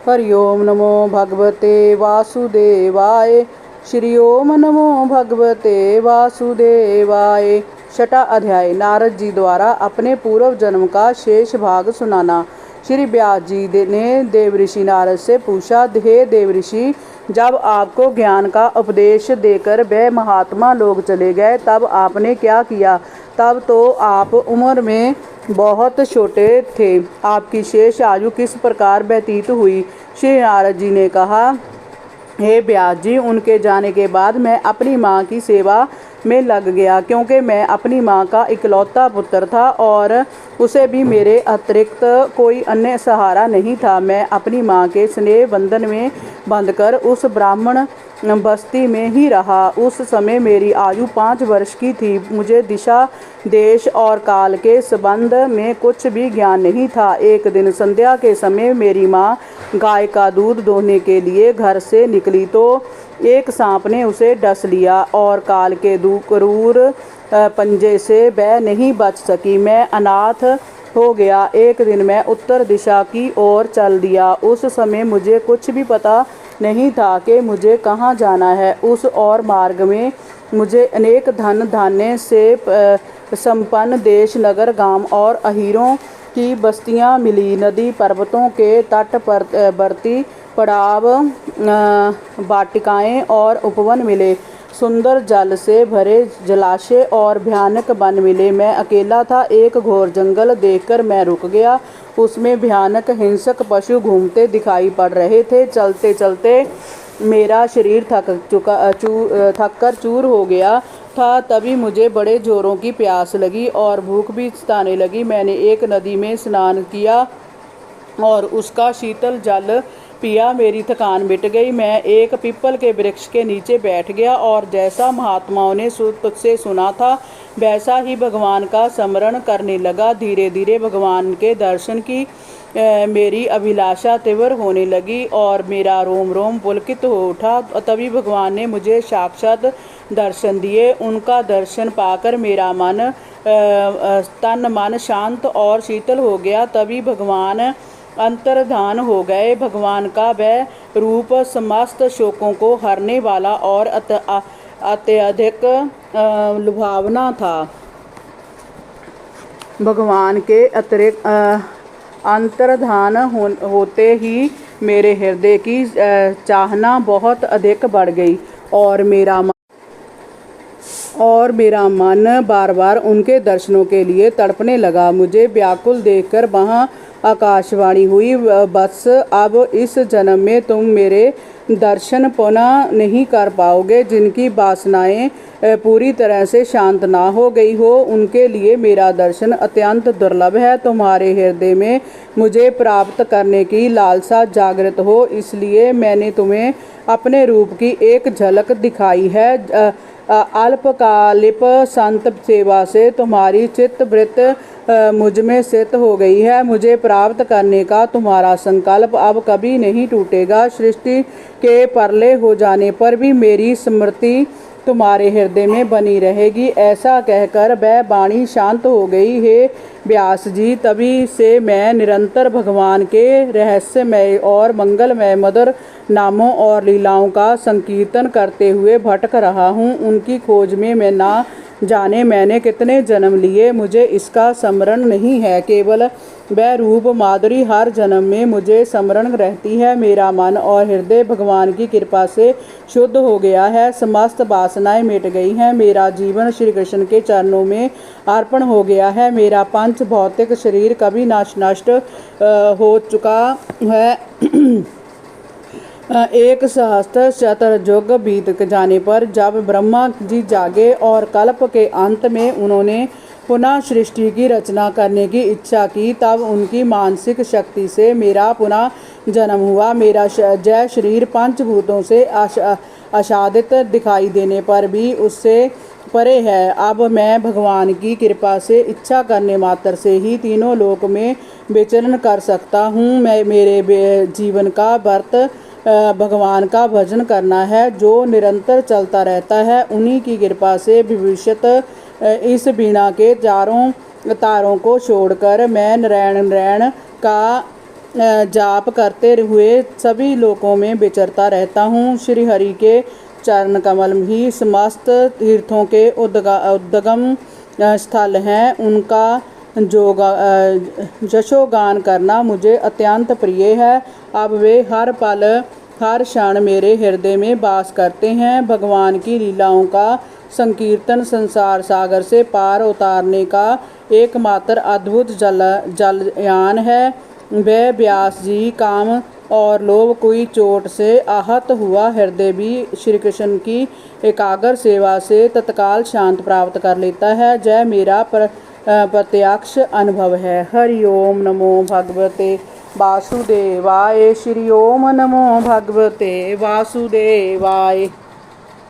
हरि ओम नमो भगवते वासुदेवाय। श्री ओम नमो भगवते वासुदेवाय। छठा अध्याय। नारद जी द्वारा अपने पूर्व जन्म का शेष भाग सुनाना। श्री व्यास जी ने देवऋषि नारद से पूछा, हे देवऋषि, जब आपको ज्ञान का उपदेश देकर वह महात्मा लोग चले गए तब आपने क्या किया? तब तो आप उम्र में बहुत छोटे थे। आपकी शेष आयु किस प्रकार व्यतीत हुई? श्री नारद जी ने कहा, हे व्यास जी, उनके जाने के बाद मैं अपनी माँ की सेवा में लग गया, क्योंकि मैं अपनी माँ का इकलौता पुत्र था और उसे भी मेरे अतिरिक्त कोई अन्य सहारा नहीं था। मैं अपनी माँ के स्नेह बंधन में बंधकर उस ब्राह्मण बस्ती में ही रहा। उस समय मेरी आयु 5 वर्ष की थी। मुझे दिशा, देश और काल के संबंध में कुछ भी ज्ञान नहीं था। एक दिन संध्या के समय मेरी माँ गाय का दूध दोहने के लिए घर से निकली तो एक सांप ने उसे डस लिया और काल के क्रूर पंजे से वह नहीं बच सकी। मैं अनाथ हो गया। एक दिन मैं उत्तर दिशा की ओर चल दिया। उस समय मुझे कुछ भी पता नहीं था कि मुझे कहाँ जाना है। उस और मार्ग में मुझे अनेक धन धान्य से संपन्न देश, नगर, गांव और अहीरों की बस्तियां मिली। नदी, पर्वतों के तट पर बरती पड़ाव, वाटिकाएं और उपवन मिले। सुंदर जल से भरे जलाशय और भयानक वन मिले। मैं अकेला था। एक घोर जंगल देखकर मैं रुक गया। उसमें भयानक हिंसक पशु घूमते दिखाई पड़ रहे थे। चलते चलते मेरा शरीर थक कर चूर हो गया था। तभी मुझे बड़े जोरों की प्यास लगी और भूख भी सताने लगी। मैंने एक नदी में स्नान किया और उसका शीतल जल पिया। मेरी थकान मिट गई। मैं एक पीपल के वृक्ष के नीचे बैठ गया और जैसा महात्माओं ने तुझसे सुना था वैसा ही भगवान का स्मरण करने लगा। धीरे धीरे भगवान के दर्शन की मेरी अभिलाषा तीव्र होने लगी और मेरा रोम रोम पुलकित हो उठा। तभी भगवान ने मुझे साक्षात दर्शन दिए। उनका दर्शन पाकर मेरा तन मन शांत और शीतल हो गया। तभी भगवान अंतर्धान हो गए। भगवान का वह रूप समस्त शोकों को हरने वाला और अत्यधिक लुभावना था। भगवान के अतिरिक्त अंतर्धान होते ही मेरे हृदय की चाहना बहुत अधिक बढ़ गई और मेरा मन बार बार उनके दर्शनों के लिए तड़पने लगा। मुझे व्याकुल देखकर वहाँ आकाशवाणी हुई, बस अब इस जन्म में तुम मेरे दर्शन पुनः नहीं कर पाओगे। जिनकी वासनाएं पूरी तरह से शांत ना हो गई हो उनके लिए मेरा दर्शन अत्यंत दुर्लभ है। तुम्हारे हृदय में मुझे प्राप्त करने की लालसा जागृत हो, इसलिए मैंने तुम्हें अपने रूप की एक झलक दिखाई है। अल्पकालिक संत सेवा से तुम्हारी चित्तवृत्ति मुझ में स्थित हो गई है। मुझे प्राप्त करने का तुम्हारा संकल्प अब कभी नहीं टूटेगा। सृष्टि के परले हो जाने पर भी मेरी स्मृति तुम्हारे हृदय में बनी रहेगी। ऐसा कहकर वह वाणी शांत हो गई। हे व्यास जी, तभी से मैं निरंतर भगवान के रहस्यमय और मंगलमय मधुर नामों और लीलाओं का संकीर्तन करते हुए भटक रहा हूँ। उनकी खोज में मैं ना जाने मैंने कितने जन्म लिए, मुझे इसका स्मरण नहीं है। केवल वह रूप माधुरी हर जन्म में मुझे स्मरण रहती है। मेरा मन और हृदय भगवान की कृपा से शुद्ध हो गया है। समस्त वासनाएं मिट गई हैं। मेरा जीवन श्री कृष्ण के चरणों में अर्पण हो गया है। मेरा पंच भौतिक शरीर कभी नष्ट हो चुका है। 1 सहस्त्र चतुर्युग बीत जाने पर जब ब्रह्मा जी जागे और कल्प के अंत में उन्होंने पुनः सृष्टि की रचना करने की इच्छा की, तब उनकी मानसिक शक्ति से मेरा पुनः जन्म हुआ। मेरा जय शरीर पंचभूतों से आच्छादित दिखाई देने पर भी उससे परे है। अब मैं भगवान की कृपा से इच्छा करने मात्र से ही तीनों लोक में विचरण कर सकता हूँ। मेरे जीवन का व्रत भगवान का भजन करना है, जो निरंतर चलता रहता है। उन्हीं की कृपा से भविष्यत इस वीणा के चारों तारों को छोड़कर मैं नारायण का जाप करते हुए सभी लोकों में विचरता रहता हूँ। श्री हरि के चरण कमल ही समस्त तीर्थों के उद्गम स्थल हैं। उनका जशोगान करना मुझे अत्यंत प्रिय है। अब वे हर पल हर क्षण मेरे हृदय में वास करते हैं। भगवान की लीलाओं का संकीर्तन संसार सागर से पार उतारने का एकमात्र अद्भुत जलयान है। वह व्यास जी काम और लोभ की चोट से आहत हुआ हृदय भी श्री कृष्ण की एकाग्र सेवा से तत्काल शांत प्राप्त कर लेता है। जय मेरा प्रत्यक्ष अनुभव है। हरि ओम नमो भगवते वासुदेवाय। श्री ओम नमो भगवते वासुदेवाय।